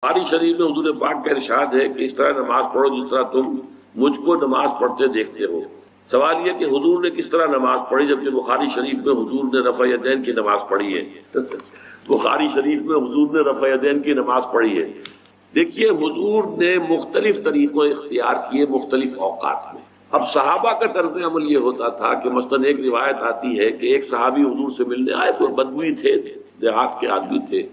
بخاری شریف میں حضور پاک کا ارشاد ہے کہ اس طرح نماز پڑھو جس طرح تم مجھ کو نماز پڑھتے دیکھتے ہو۔ سوال یہ کہ حضور نے کس طرح نماز پڑھی، جبکہ بخاری شریف میں حضور نے رفع یدین کی نماز پڑھی ہے۔ بخاری شریف میں حضور نے رفع یدین کی نماز پڑھی ہے۔ دیکھیے حضور نے مختلف طریقوں اختیار کیے مختلف اوقات میں۔ اب صحابہ کا طرز عمل یہ ہوتا تھا کہ مثلاً ایک روایت آتی ہے کہ ایک صحابی حضور سے ملنے آئے تو بدوی تھے، دیہات کے آدمی تھے۔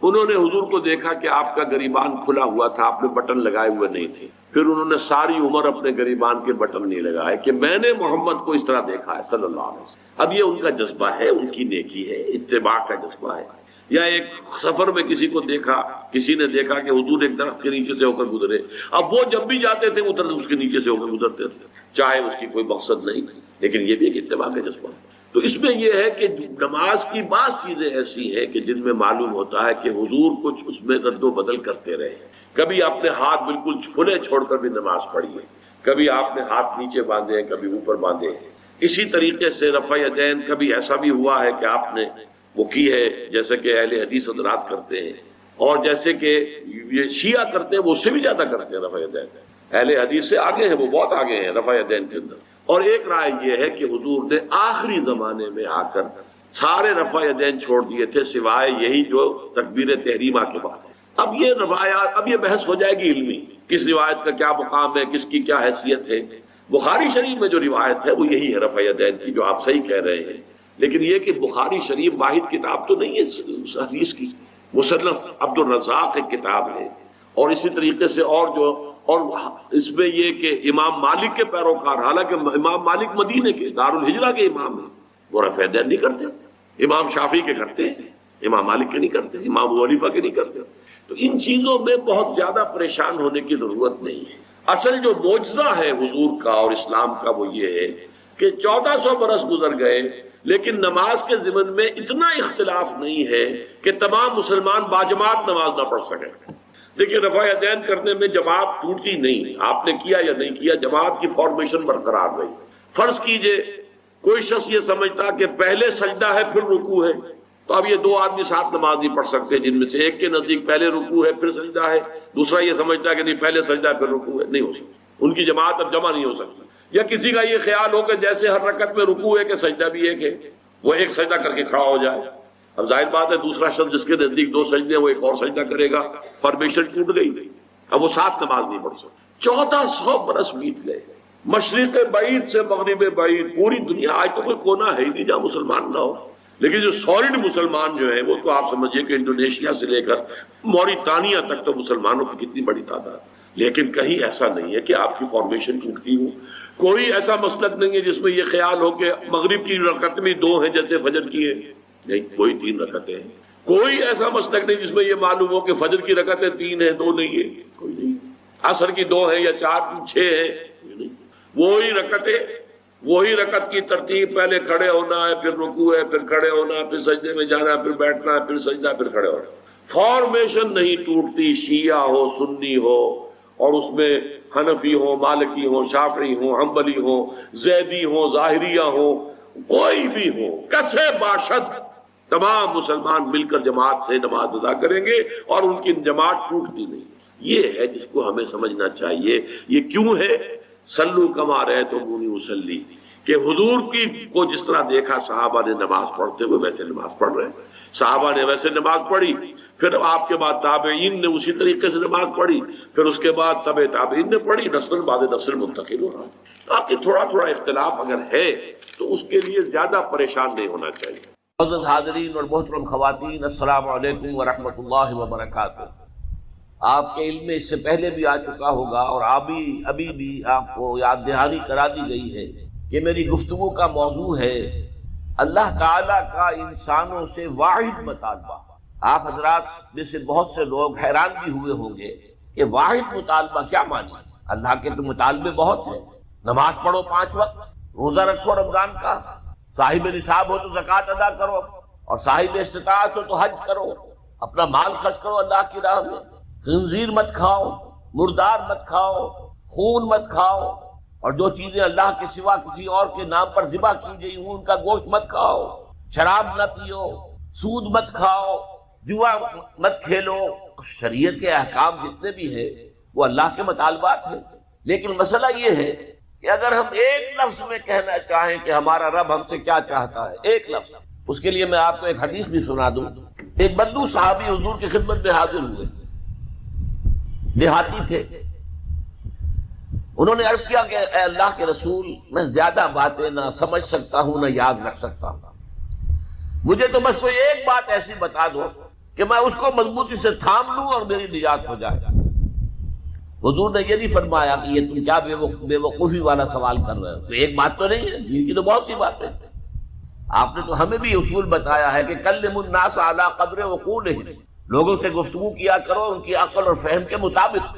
انہوں نے حضور کو دیکھا کہ آپ کا گریبان کھلا ہوا تھا، آپ نے بٹن لگائے ہوئے نہیں تھے۔ پھر انہوں نے ساری عمر اپنے گریبان کے بٹن نہیں لگائے کہ میں نے محمد کو اس طرح دیکھا ہے صلی اللہ علیہ وسلم۔ اب یہ ان کا جذبہ ہے، ان کی نیکی ہے، اتباع کا جذبہ ہے۔ یا ایک سفر میں کسی کو دیکھا، کسی نے دیکھا کہ حضور ایک درخت کے نیچے سے ہو کر گزرے، اب وہ جب بھی جاتے تھے ادھر اس کے نیچے سے ہو کر گزرتے تھے، چاہے اس کی کوئی مقصد نہیں، لیکن یہ بھی ایک اتباع کا جذبہ ہے۔ تو اس میں یہ ہے کہ نماز کی بعض چیزیں ایسی ہیں کہ جن میں معلوم ہوتا ہے کہ حضور کچھ اس میں رد و بدل کرتے رہے۔ کبھی آپ نے ہاتھ بالکل کھلے چھوڑ کر بھی نماز پڑھی ہے، کبھی آپ نے ہاتھ نیچے باندھے ہیں، کبھی اوپر باندھے ہیں۔ اسی طریقے سے رفع یدین کبھی ایسا بھی ہوا ہے کہ آپ نے وہ کی ہے جیسے کہ اہل حدیث حضرات کرتے ہیں، اور جیسے کہ یہ شیعہ کرتے ہیں وہ اس سے بھی زیادہ کرتے ہیں رفع یدین۔ اہل حدیث سے آگے ہیں، وہ بہت آگے ہیں رفع یدین کے اندر۔ اور ایک رائے یہ ہے کہ حضور نے آخری زمانے میں آ کر سارے رفع یدین چھوڑ دیے تھے سوائے یہی جو تکبیر تحریمہ کے بعد ہے۔ اب یہ روایات، اب یہ بحث ہو جائے گی علمی، کس روایت کا کیا مقام ہے، کس کی کیا حیثیت ہے۔ بخاری شریف میں جو روایت ہے وہ یہی ہے رفع یدین کی، جو آپ صحیح کہہ رہے ہیں۔ لیکن یہ کہ بخاری شریف واحد کتاب تو نہیں ہے حدیث کی، مصنف عبد الرزاق ایک کتاب ہے، اور اسی طریقے سے اور اس میں یہ کہ امام مالک کے پیروکار، حالانکہ امام مالک مدینے کے دارالہجرہ کے امام ہیں، وہ رفع یدین نہیں کرتے۔ امام شافعی کے کرتے ہیں، امام مالک کے نہیں کرتے، امام ابو حنیفہ کے نہیں کرتے۔ تو ان چیزوں میں بہت زیادہ پریشان ہونے کی ضرورت نہیں ہے۔ اصل جو معجزہ ہے حضور کا اور اسلام کا وہ یہ ہے کہ 1400 برس گزر گئے لیکن نماز کے ضمن میں اتنا اختلاف نہیں ہے کہ تمام مسلمان باجماعت نماز نہ پڑھ سکیں۔ دیکھیے رفع یدین کرنے میں جماعت ٹوٹی نہیں، آپ نے کیا یا نہیں کیا، جماعت کی فارمیشن برقرار رہی۔ فرض کیجئے کوئی شخص یہ سمجھتا کہ پہلے سجدہ ہے پھر رکوع ہے، تو اب یہ دو آدمی ساتھ نماز نہیں پڑھ سکتے، جن میں سے ایک کے نزدیک پہلے رکوع ہے پھر سجدہ ہے، دوسرا یہ سمجھتا ہے کہ نہیں پہلے سجدہ ہے پھر رکوع ہے، نہیں ہو سکتی، ان کی جماعت اب جمع نہیں ہو سکتی۔ یا کسی کا یہ خیال ہو کہ جیسے ہر رکعت میں رکوع ہے کہ سجدہ بھی ایک ہے، وہ ایک سجدہ کر کے کھڑا ہو جائے۔ اب ظاہر بات ہے دوسرا شخص جس کے نزدیک دو سجدے ہیں وہ ایک اور سجدہ کرے گا، فارمیشن ٹوٹ گئی، اب وہ ساتھ نماز نہیں پڑھ سکتے۔ 1400 برس بیت گئے، مشرق بعید سے مغرب بعید، پوری دنیا، آج تو کوئی کونا ہے ہی نہیں جہاں مسلمان نہ ہو، لیکن جو سالڈ مسلمان جو ہیں وہ تو آپ سمجھیے کہ انڈونیشیا سے لے کر موریتانیہ تک تو مسلمانوں کی کتنی بڑی تعداد۔ لیکن کہیں ایسا نہیں ہے کہ آپ کی فارمیشن ٹوٹتی ہو، کوئی ایسا مسلک نہیں ہے جس میں یہ خیال ہو کہ مغرب کی رکعت میں 2 ہیں جیسے فجر کی ہے، نہیں، کوئی 3 رکعتیں ہیں۔ کوئی ایسا مسلک نہیں جس میں یہ معلوم ہو کہ فجر کی رکعتیں 3 ہیں 2 نہیں ہے، کوئی نہیں۔ عصر کی 2 ہیں یا 4 6 ہیں، وہی رکعتیں، وہی رکعت کی ترتیب، پہلے کھڑے ہونا ہے پھر رکوع ہے پھر کھڑے ہونا ہے پھر سجدے میں جانا ہے پھر بیٹھنا ہے پھر سجدہ پھر کھڑے ہونا۔ فارمیشن نہیں ٹوٹتی، شیعہ ہو سنی ہو، اور اس میں حنفی ہو مالکی ہو شافعی ہو حنبلی ہو زیدی ہو ظاہریہ ہو، کوئی بھی ہو، کسے باشد تمام مسلمان مل کر جماعت سے نماز ادا کریں گے اور ان کی جماعت ٹوٹتی نہیں۔ یہ ہے جس کو ہمیں سمجھنا چاہیے۔ یہ کیوں ہے؟ صلو کما رأیتمونی اصلی، کہ حضور کی کو جس طرح دیکھا صحابہ نے نماز پڑھتے ہوئے ویسے نماز پڑھ رہے ہیں، صحابہ نے ویسے نماز پڑھی، پھر آپ کے بعد تابعین نے اسی طریقے سے نماز پڑھی، پھر اس کے بعد تبع تابعین نے پڑھی، نسل بعد نسل منتقل ہو رہا۔ تاکہ تھوڑا تھوڑا اختلاف اگر ہے تو اس کے لیے زیادہ پریشان نہیں ہونا چاہیے۔ معزز حاضرین اور محترم خواتین، السلام علیکم ورحمۃ اللہ وبرکاتہ۔ آپ کے علم میں اس سے پہلے بھی آ چکا ہوگا اور ابھی بھی آپ کو یاد دہانی کرا دی گئی ہے کہ میری گفتگو کا موضوع ہے اللہ تعالیٰ کا انسانوں سے واحد مطالبہ۔ آپ حضرات میں سے بہت سے لوگ حیران بھی ہوئے ہوں گے کہ واحد مطالبہ کیا معنی؟ اللہ کے تو مطالبے بہت ہیں، نماز پڑھو 5 وقت، روزہ رکھو رمضان کا، صاحب نصاب ہو تو زکوٰۃ ادا کرو، اور صاحب استطاعت ہو تو حج کرو، اپنا مال خرچ کرو اللہ کی راہ میں، خنزیر مت کھاؤ، مردار مت کھاؤ، خون مت کھاؤ، اور جو چیزیں اللہ کے سوا کسی اور کے نام پر ذبح کی گئی ہوں ان کا گوشت مت کھاؤ، شراب نہ پیو، سود مت کھاؤ، جوا مت کھیلو، شریعت کے احکام جتنے بھی ہیں وہ اللہ کے مطالبات ہیں، لیکن مسئلہ یہ ہے کہ اگر ہم ایک لفظ میں کہنا چاہیں کہ ہمارا رب ہم سے کیا چاہتا ہے، ایک لفظ، اس کے لیے میں آپ کو ایک حدیث بھی سنا دوں۔ ایک بدو صحابی حضور کی خدمت میں حاضر ہوئے، دیہاتی تھے، انہوں نے عرض کیا کہ اے اللہ کے رسول، میں زیادہ باتیں نہ سمجھ سکتا ہوں نہ یاد رکھ سکتا ہوں، مجھے تو بس کوئی ایک بات ایسی بتا دو کہ میں اس کو مضبوطی سے تھام لوں اور میری نجات ہو جائے۔ حضور نے یہ نہیں فرمایا کہ یہ تم کیا بے وقوفی والا سوال کر رہے ہو، تو ایک بات تو نہیں ہے، دین کی تو بہت سی باتیں ہیں۔ آپ نے تو ہمیں بھی اصول بتایا ہے کہ کلم الناس علی قدر عقولہم، لوگوں سے گفتگو کیا کرو ان کی عقل اور فہم کے مطابق۔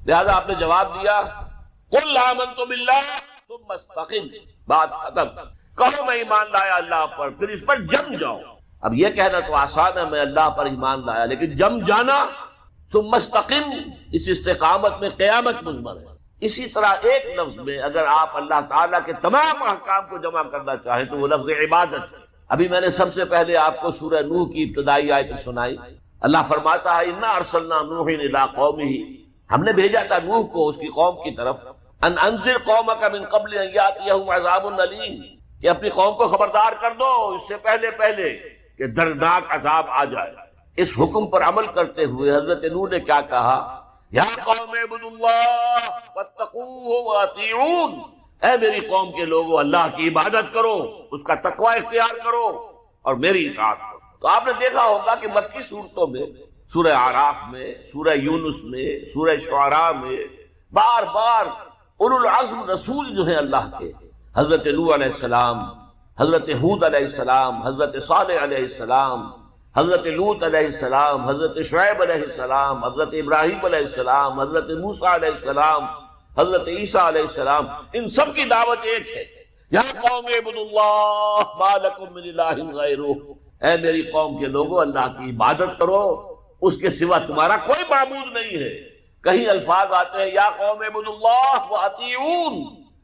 لہذا آپ نے جواب دیا قل آمنت باللہ ثم استقم، بات ختم، کہو میں ایمان لایا اللہ پر، پھر اس پر جم جاؤ۔ اب یہ کہنا تو آسان ہے میں اللہ پر ایمان لایا، لیکن جم جانا، ثم استقم، اس استقامت میں قیامت مضمر ہے۔ اسی طرح ایک لفظ میں اگر آپ اللہ تعالیٰ کے تمام احکام کو جمع کرنا چاہیں تو وہ لفظ عبادت ہے۔ ابھی میں نے سب سے پہلے آپ کو سورہ نوح کی ابتدائی آیت سنائی، اللہ فرماتا ہے انا ارسلنا نوحا الی قومہ، ہم نے بھیجا تھا نوح کو اس کی قوم کی طرف، ان انذر قومک من قبل ان یاتیہم عذاب الیم، کہ اپنی قوم کو خبردار کر دو اس سے پہلے کہ دردناک عذاب آ جائے۔ اس حکم پر عمل کرتے ہوئے حضرت نوح نے کیا کہا، یا قوم اعبدوا اللہ واتقوہ واطیعون، اے میری قوم کے لوگوں اللہ کی عبادت کرو، اس کا تقوی اختیار کرو اور میری اطاعت کرو۔ تو آپ نے دیکھا ہوگا کہ مکی صورتوں میں، سورہ اعراف میں، سورہ یونس میں، سورہ شعراء میں بار بار اولو العزم رسول جو ہیں اللہ کے، حضرت نوح علیہ السلام، حضرت ہود علیہ السلام، حضرت صالح علیہ السلام، حضرت لوط علیہ السلام، حضرت شعیب علیہ السلام، حضرت ابراہیم علیہ السلام، حضرت موسیٰ علیہ السلام، حضرت عیسیٰ علیہ السلام، ان سب کی دعوت ایک ہے، یا قوم اعبدوا اللہ ما لکم من الہ غیرہ، اے میری قوم کے لوگوں اللہ کی عبادت کرو، اس کے سوا تمہارا کوئی معبود نہیں ہے۔ کہیں الفاظ آتے ہیں یا قوم اعبدوا اللہ واطیعون،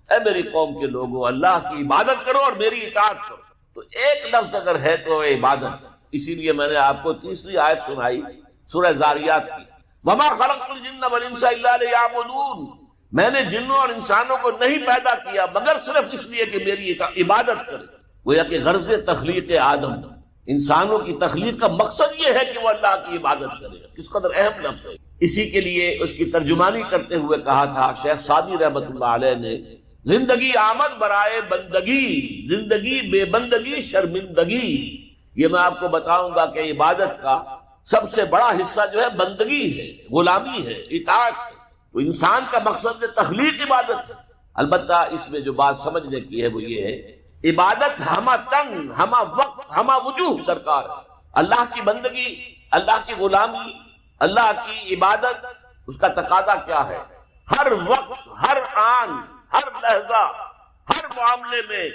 اے میری قوم کے لوگوں اللہ کی عبادت کرو اور میری اطاعت کرو۔ تو ایک لفظ اگر ہے تو عبادت، اسی لیے میں نے آپ کو تیسری آیت سنائی سورہ زاریات کی، وما خلقت الجن والانس الا لیعبدون، میں نے جنوں اور انسانوں کو نہیں پیدا کیا مگر صرف اس لیے کہ میری عبادت کرے۔ گویا کہ غرض تخلیق آدم، انسانوں کی تخلیق کا مقصد یہ ہے کہ وہ اللہ کی عبادت کرے، کس قدر اہم لفظ ہے۔ اسی کے لیے اس کی ترجمانی کرتے ہوئے کہا تھا شیخ سعدی رحمۃ اللہ علیہ نے، زندگی آمد برائے بندگی، زندگی بے بندگی شرمندگی۔ یہ میں آپ کو بتاؤں گا کہ عبادت کا سب سے بڑا حصہ جو ہے بندگی ہے، غلامی ہے، اطاعت ہے۔ تو انسان کا مقصد تخلیق عبادت ہے۔ البتہ اس میں جو بات سمجھنے کی ہے وہ یہ ہے، عبادت ہمہ تن، ہمہ وقت، ہمہ وجوہ درکار ہے۔ اللہ کی بندگی، اللہ کی غلامی، اللہ کی عبادت، اس کا تقاضا کیا ہے؟ ہر وقت، ہر آن، ہر لحظہ، ہر معاملے میں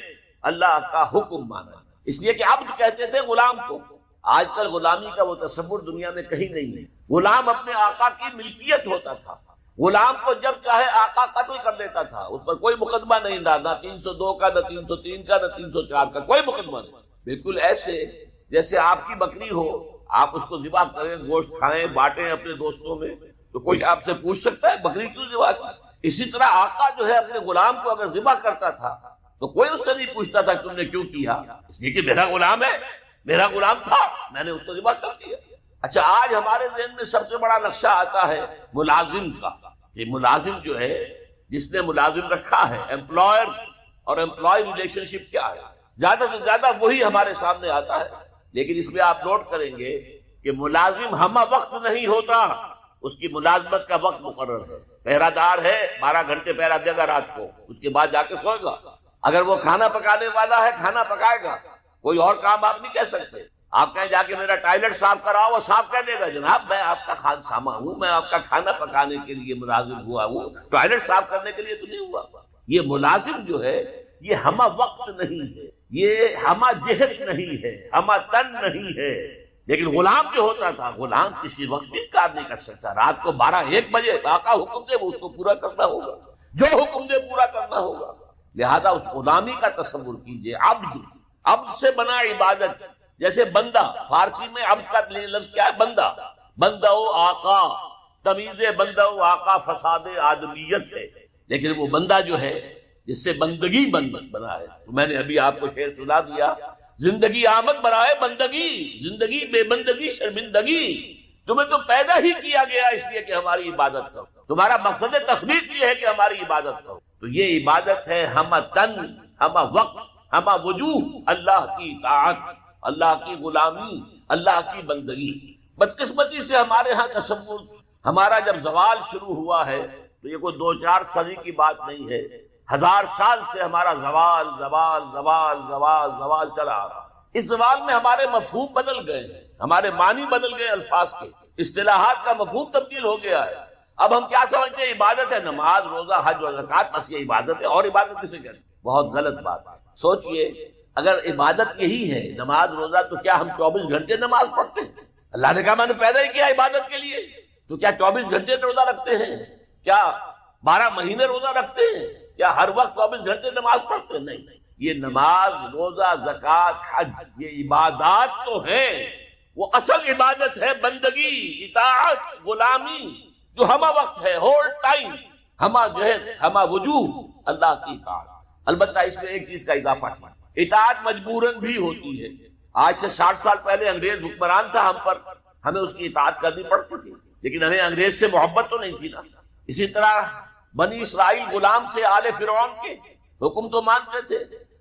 اللہ کا حکم مانا۔ اس لیے کہ عبد کہتے تھے غلام کو، آج کل غلامی کا وہ تصور دنیا میں کہیں نہیں ہے۔ غلام اپنے آقا کی ملکیت ہوتا تھا، غلام کو جب چاہے آقا قتل کر دیتا تھا، اس پر کوئی مقدمہ نہیں تھا، نہ 302 کا، نہ 303 کا، نہ 304 کا، کوئی مقدمہ نہیں۔ بالکل ایسے جیسے آپ کی بکری ہو، آپ اس کو ذبح کریں، گوشت کھائیں، بانٹیں اپنے دوستوں میں، تو کوئی آپ سے پوچھ سکتا ہے بکری کیوں ذبح کی؟ اسی طرح آقا جو ہے اپنے غلام کو اگر ذبح کرتا تھا تو کوئی اس سے نہیں پوچھتا تھا تم نے کیوں کیا، اس لیے کہ میرا غلام ہے، میرا غلام تھا، میں نے اس کو ذبح کر دیا۔ اچھا، آج ہمارے ذہن میں سب سے بڑا نقشہ آتا ہے ملازم کا۔ یہ ملازم جو ہے، جس نے ملازم رکھا ہے، امپلائر اور امپلائی ریلیشن شپ کیا ہے، زیادہ سے زیادہ وہی ہمارے سامنے آتا ہے۔ لیکن اس میں آپ نوٹ کریں گے کہ ملازم ہمہ وقت نہیں ہوتا، اس کی ملازمت کا وقت مقرر ہے۔ پہرہ دار ہے، 12 گھنٹے پہرہ دے گا رات کو، اس کے بعد جا کے سوئے گا۔ اگر وہ کھانا پکانے والا ہے، کھانا پکائے گا، کوئی اور کام آپ نہیں کہہ سکتے۔ آپ کہیں جا کے میرا ٹائلٹ صاف کراؤ، وہ صاف کر دے گا، جناب میں آپ کا خانسامہ ہوں، میں آپ کا کھانا پکانے کے لیے ملازم ہوا ہوں، ٹائلٹ صاف کرنے کے لیے تو نہیں ہوا۔ یہ ملازم جو ہے یہ ہمہ وقت نہیں ہے، یہ ہمہ جہت نہیں ہے، ہمہ تن نہیں ہے۔ لیکن غلام جو ہوتا تھا، غلام کسی وقت بھی کار نہیں کر سکتا، رات کو 12-1 بجے آقا حکم دے وہ اس کو پورا کرنا ہوگا، جو حکم دے پورا کرنا ہوگا۔ لہذا اس غلامی کا تصور کیجئے، عبد سے بنا عبادت، جیسے بندہ، فارسی میں اب کا لفظ کیا ہے؟ بندہ، بندہ و آقا، تمیز بندہ و آقا فساد آدمیت ہے، لیکن وہ بندہ جو ہے جس سے بندگی بنا ہے، تو میں نے ابھی آپ کو شعر سنا دیا، زندگی آمد برائے بندگی، زندگی بے بندگی شرمندگی، تمہیں تو پیدا ہی کیا گیا اس لیے کہ ہماری عبادت کرو، تمہارا مقصد تخلیق یہ ہے کہ ہماری عبادت کرو، تو یہ عبادت ہے ہمہ تن، ہمہ وقت، ہمہ وجوہ، اللہ کی اطاعت، اللہ کی غلامی، اللہ کی بندگی۔ بدقسمتی سے ہمارے ہاں تصور، ہمارا جب زوال شروع ہوا ہے تو یہ کوئی 2-4 صدی کی بات نہیں ہے، 1000 سال سے ہمارا زوال زوال زوال زوال زوال چلا آ رہا۔ اس زوال میں ہمارے مفہوم بدل گئے ہیں، ہمارے معنی بدل گئے، الفاظ کے اصطلاحات کا مفہوم تبدیل ہو گیا ہے۔ اب ہم کیا سمجھتے ہیں؟ عبادت ہے نماز، روزہ، حج اور زکوٰۃ، بس یہ عبادت ہے، اور عبادت کسے کہتے ہیں؟ بہت غلط بات ہے۔ سوچئے، اگر عبادت یہی ہے نماز روزہ، تو کیا ہم 24 گھنٹے نماز پڑھتے ہیں؟ اللہ نے کہا میں نے پیدا ہی کیا عبادت کے لیے، تو کیا 24 گھنٹے روزہ رکھتے ہیں؟ کیا 12 مہینے روزہ رکھتے ہیں؟ کیا ہر وقت 24 گھنٹے نماز پڑھتے ہیں؟ نہیں، یہ نماز، روزہ، زکوٰۃ، حج، یہ عبادات تو ہیں، وہ اصل عبادت ہے بندگی، اطاعت، غلامی، جو ہمہ وقت ہے، ہول ٹائم، ہمہ جہد، ہمہ وجوہ، اللہ کی اطاعت۔ البتہ اس میں ایک چیز کا اضافہ کیا، اطاعت مجبوراً بھی ہوتی ہے۔ آج سے 60 سال پہلے انگریز حکمران تھا ہم پر، ہمیں اس کی اطاعت کرنی پڑتی تھی، لیکن ہمیں انگریز سے محبت تو نہیں تھی نا۔ اسی طرح بنی اسرائیل غلام تھے آل فرعون کے، حکم تو مانتے تھے،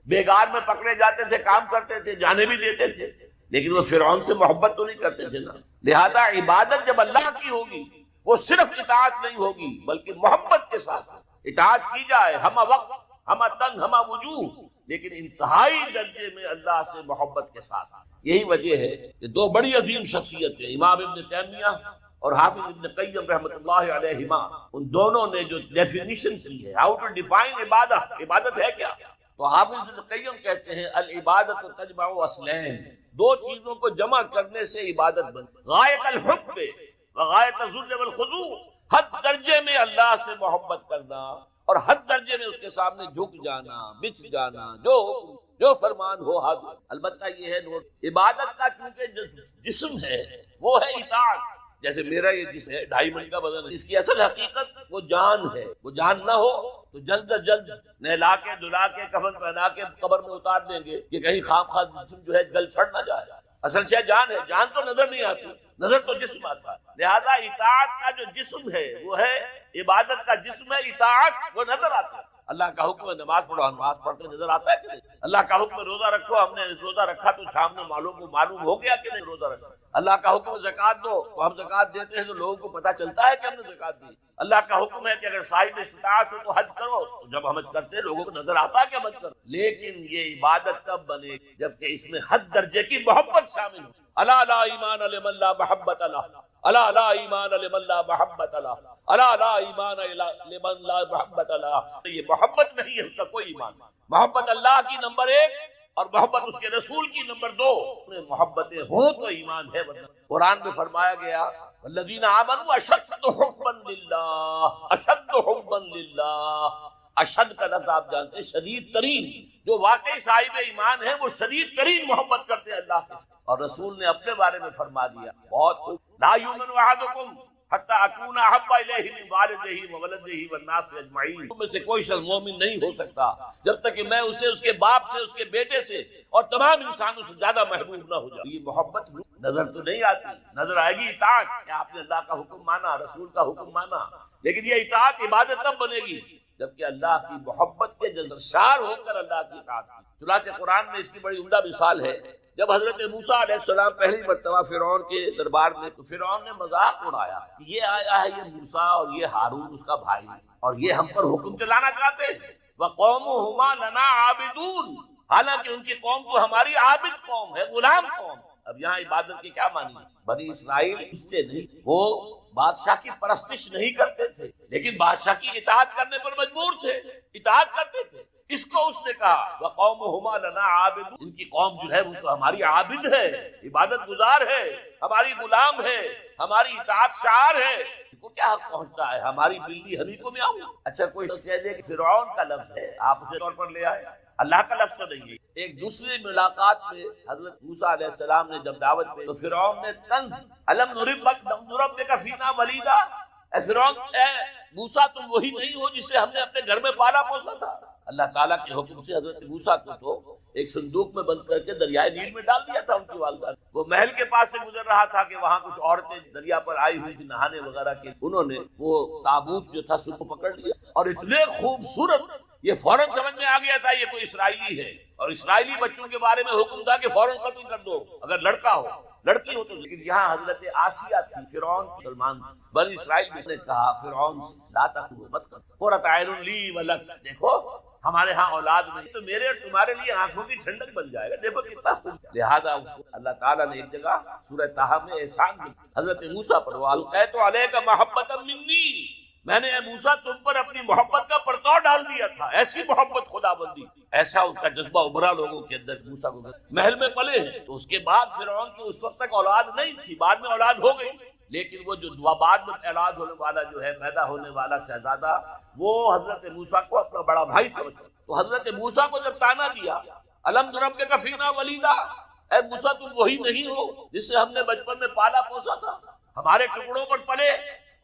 بیگار میں پکڑے جاتے تھے، کام کرتے تھے، جانے بھی دیتے تھے، لیکن وہ فرعون سے محبت تو نہیں کرتے تھے نا۔ لہذا عبادت جب اللہ کی ہوگی، وہ صرف اطاعت نہیں ہوگی بلکہ محبت کے ساتھ اطاعت کی جائے، ہمہ وقت، ہمہ تن، ہمہ وجوہ، لیکن انتہائی درجے میں اللہ سے محبت کے ساتھ۔ یہی وجہ ہے کہ 2 بڑی عظیم شخصیتیں، امام ابن تیمیہ اور حافظ ابن قیم رحمۃ اللہ علیہما، ان دونوں نے جو ڈیفینیشن کی ہے، ہاؤ ٹو ڈیفائن عبادت، عبادت ہے کیا، تو حافظ ابن قیم کہتے ہیں العبادت تجمع اصلین، 2 چیزوں کو جمع کرنے سے عبادت بنتی، غایت الحب وغایت الذل والخضوع، حد درجے میں اللہ سے محبت کرنا اور حد درجے میں اس کے سامنے جھک جانا، بچ جانا، جو فرمان ہو حد۔ البتہ یہ ہے نوٹ، عبادت کا چونکہ جو جسم ہے وہ ہے اطاعت، جیسے میرا یہ جسم ہے 2.5 من کا بدن ہے، اس کی اصل حقیقت وہ جان ہے، وہ جان نہ ہو تو جلد از جلد نہلا کے دھلا کے کفن پہنا کے قبر میں اتار دیں گے کہ کہیں خواہ جسم جو ہے گل سڑ نہ جائے۔ اصل شے جان ہے، جان تو نظر نہیں آتی، نظر تو جسم آتا ہے، لہذا اطاعت کا جو جسم ہے وہ ہے عبادت کا جسم ہے اطاعت، وہ نظر آتا ہے۔ اللہ کا حکم ہے نماز پڑھو، ہم نماز پڑھتے نظر آتا ہے کہ نہیں؟ اللہ کا حکم ہے روزہ رکھو، ہم نے روزہ رکھا تو سامنے معلوم ہو گیا کہ نہیں روزہ رکھا۔ اللہ کا حکم ہے زکوٰۃ دو، تو ہم زکوٰۃ دیتے ہیں تو لوگوں کو پتہ چلتا ہے کہ ہم نے زکوٰۃ دی۔ اللہ کا حکم ہے کہ اگر صاحب استطاعت ہو تو حج کرو، تو جب ہم حج کرتے ہیں لوگوں کو نظر آتا ہے کہ ہم حج کرو، لیکن یہ عبادت کب بنے جبکہ اس میں حد درجے کی محبت شامل ہو۔ الا لا ایمان لمن لا محبت له، الا لا ایمان لمن لا محبت له، الا لا ایمان لمن لا محبت له۔ یہ محبت نہیں ہے، اس کا کوئی ایمان نہیں۔ محبت اللہ کی نمبر 1 اور محبت اس کے رسول کی نمبر 2۔ محبتیں ہوں تو ایمان ہے، ورنہ قرآن میں فرمایا گیا والذین آمنوا اشد حبا للہ، اشد حبا للہ۔ اشد کا لفظ آپ جانتے ہیں شدید ترین، جو واقعی صاحب ایمان ہے وہ شدید ترین محبت کرتے ہیں اللہ کے ساتھ، اور رسول نے اپنے بارے میں فرما دیا بہت خوب، لا یؤمن احدکم حتی اکون احب الیہ من والدہ وولدہ والناس اجمعین، تم میں سے کوئی شخص مومن نہیں ہو سکتا جب تک کہ میں اسے اس کے باپ سے، اس کے بیٹے سے اور تمام انسانوں سے زیادہ محبوب نہ ہو جاؤں۔ یہ محبت نظر تو نہیں آتی، نظر آئے گی اطاعت، کہ آپ نے اللہ کا حکم مانا، رسول کا حکم مانا، لیکن یہ اطاعت عبادت تب بنے گی جبکہ اللہ کی محبت کے جذبشار ہو کر اللہ کی اطاعت کی۔ چنانچہ قرآن میں اس کی بڑی عمدہ مثال ہے، جب حضرت موسیٰ علیہ السلام پہلی مرتبہ فرعون کے دربار میں، تو فرعون نے مذاق اڑایا کہ یہ آیا ہے یہ موسیٰ اور یہ ہارون اس کا بھائی، اور یہ ہم پر حکم چلانا چاہتے ہیں، وَقَوْمُهُمَا لَنَا عَابِدُونَ، حالانکہ ان کی قوم تو ہماری عابد قوم ہے، غلام قوم۔ اب یہاں عبادت کی کیا معنی ہے؟ بنی اسرائیل اس سے نہیں، وہ بادشاہ کی پرستش نہیں کرتے تھے لیکن بادشاہ کی اطاعت کرنے پر مجبور تھے، اطاعت کرتے تھے۔ اس کو اس نے کہا وَقَوْمُهُمَا لَنَا عَابِدُونَ، ان کی قوم جو ہے وہ تو ہماری عابد ہے، عبادت گزار ہے، ہماری غلام ہے، ہماری اطاعت شعار ہے، ان کو کیا حق پہنچتا ہے ہماری بلی ہمیں کو میں آؤں۔ اچھا کوئی کہہ دے کہ فرعون کا لفظ ہے، آپ اسے طور پر لے آئے، اللہ کا لفظ تو نہیں ہے۔ ایک دوسری ملاقات میں حضرت موسیٰ علیہ السلام نے جب دعوت پہ تو فرعون نے طنز علم نربک فینا ولیدا، اے فرعون، اے موسیٰ تم وہی نہیں ہو جسے ہم نے اپنے گھر میں پالا پوسا تھا۔ اللہ تعالیٰ کے حکم سے حضرت موسیٰ کو تو ایک صندوق میں بند کر کے دریائے نیل میں ڈال دیا تھا ان کی والدہ نے۔ وہ محل کے پاس سے گزر رہا تھا کہ وہاں کچھ عورتیں دریا پر آئی ہوئی تھی نہانے وغیرہ کے، انہوں نے وہ تابوت جو تھا اس کو پکڑ لیا اور اتنے خوبصورت، یہ فوراً سمجھ میں آ گیا تھا یہ کوئی اسرائیلی ہے، اور اسرائیلی بچوں کے بارے میں حکم تھا کہ فوراً قتل کر دو اگر لڑکا ہو، لڑکی ہو تو۔ لیکن یہاں حضرت آسیہ تھی، فرعون مسلمان بنی اسرائیل نے کہا فرعون لا تخلو، مت کر، قرۃ عین لی ولک، دیکھو ہمارے ہاں اولاد نہیں تو میرے اور تمہارے لیے آنکھوں کی ٹھنڈک بن جائے گا، دیکھو کتنا خوب۔ لہذا اللہ تعالیٰ نے ایک جگہ سورہ طٰہٰ میں احسان حضرت موسیٰ پر وَأَلْقَيْتُ عَلَيْكَ مَحَبَّةً مِّنِّي، میں نے اے موسیٰ تم پر اپنی محبت کا پرتو ڈال دیا تھا، ایسی محبت خدا بندی، ایسا اس کا جذبہ ابھرا لوگوں کے اندر۔ موسیٰ کو محل میں پلے ہیں تو اس کے بعد فرعون کی اس وقت تک اولاد نہیں تھی، بعد میں اولاد ہو گئی، لیکن وہ جو بعد میں اولاد ہونے والا جو ہے پیدا ہونے والا شہزادہ، وہ حضرت موسیٰ کو اپنا بڑا بھائی سمجھتا۔ تو حضرت موسیٰ کو جب تانا دیا الم نربک فینا ولیدا، اے موسیٰ تم وہی نہیں ہو جس سے ہم نے بچپن میں پالا پوسا تھا، ہمارے ٹکڑوں پر پلے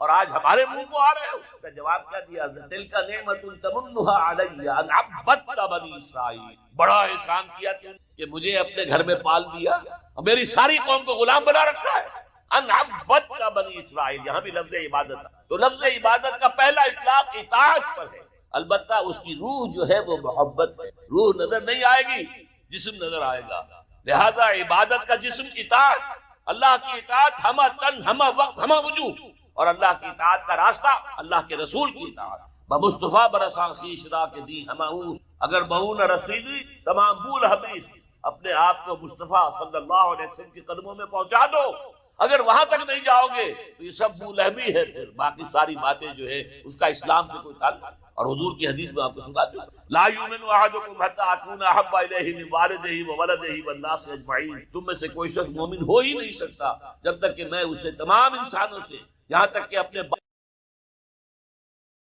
اور آج ہمارے منہ کو آ رہے ہو۔ اس کا جواب کیا دیا؟ تلک نعمت تمنها علی ان عبدت بنی اسرائیل، بڑا احسان کیا تم کہ مجھے اپنے گھر میں پال دیا اور میری ساری قوم کو غلام بنا رکھا ہے۔ ان عبدت بنی اسرائیل، یہاں بھی لفظ عبادت، تو لفظ عبادت کا پہلا اطلاق اطاعت پر ہے، البتہ اس کی روح جو ہے وہ محبت ہے، روح نظر نہیں آئے گی، جسم نظر آئے گا، لہذا عبادت کا جسم اطاعت، اللہ کی اطاعت ہمہ تن ہمہ وقت ہمہ وجوہ، اور اللہ کی اطاعت کا راستہ اللہ کے رسول کی اطاعت۔ بمصطفیٰ برساں خیش را کے دی ہماؤں، اگر بہو نہ رسیدی تمام بول حبیث، اپنے آپ کو مصطفیٰ صلی اللہ علیہ وسلم کے قدموں میں پہنچا دو، اگر وہاں تک نہیں جاؤ گے تو یہ سب بولہبی ہے، پھر باقی ساری باتیں جو ہے اس کا اسلام سے کوئی تعلق۔ اور حضور کی حدیث میں آپ کو سنا دوں، لا یؤمن احدکم حتی اکون احب الیہ من والدہ وولدہ والناس اجمعین، تم میں سے کوئی شخص مومن ہو ہی نہیں سکتا جب تک کہ میں اسے تمام انسانوں سے، یہاں تک کہ اپنے